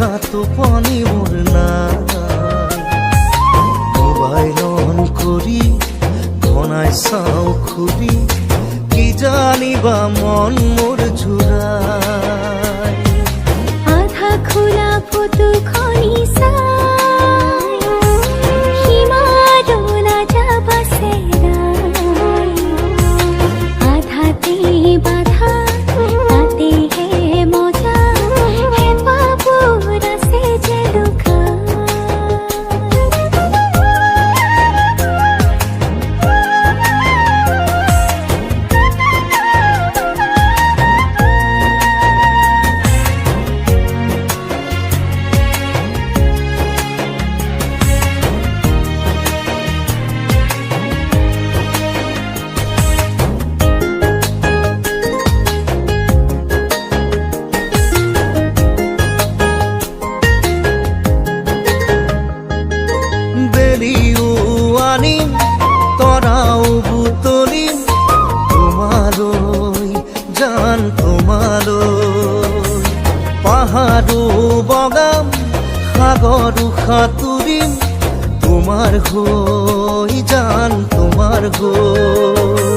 দেখা টোপনি মোৰ নাই মোবাইল অন কৰি ঘনাই চাওঁ খুলি কি জানিবা মন মোৰ জোৰাই আধা খোলা ফটোখনি চাই সীমাডোলা যাবাছে নাই আধাতে বাধা তাতেহে মজা হেঁপাহবোৰ আছে যে লুকাই বেলিও আনিম তৰাও বুটলিম তোমালৈ জান তোমালৈ পাহাৰো বগাম সাগৰো সাঁতুৰিম তোমাৰ হৈ জান তোমাৰ হৈ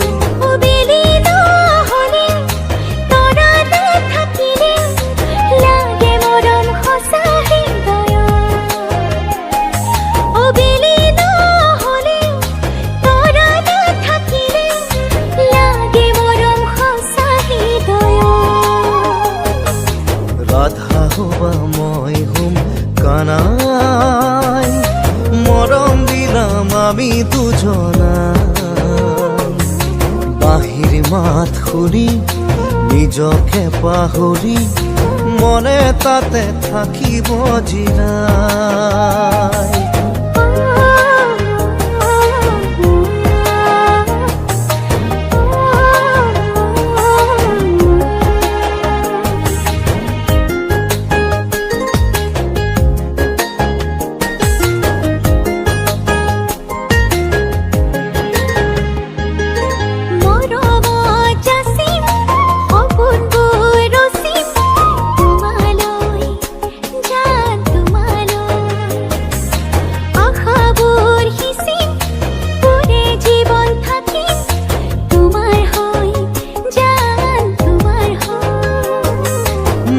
ৰাধা হবা মই হুম কানাই মৰম দিলাম আমি দুজনাই বাহিৰ মাত শুনি নিজকে পাহৰি মনে তাতে থাকিব জিৰাই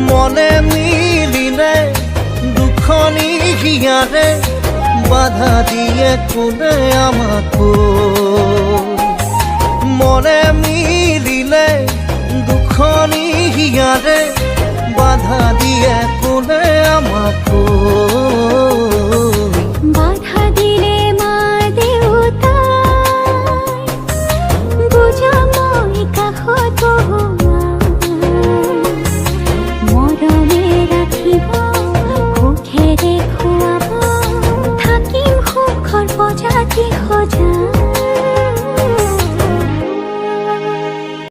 মনে মিলিলে দুখনি হিয়াৰে বাধা দিয়ে কোনে আমাকো মনে মিলিলে দুখনি হিয়াৰে বাধা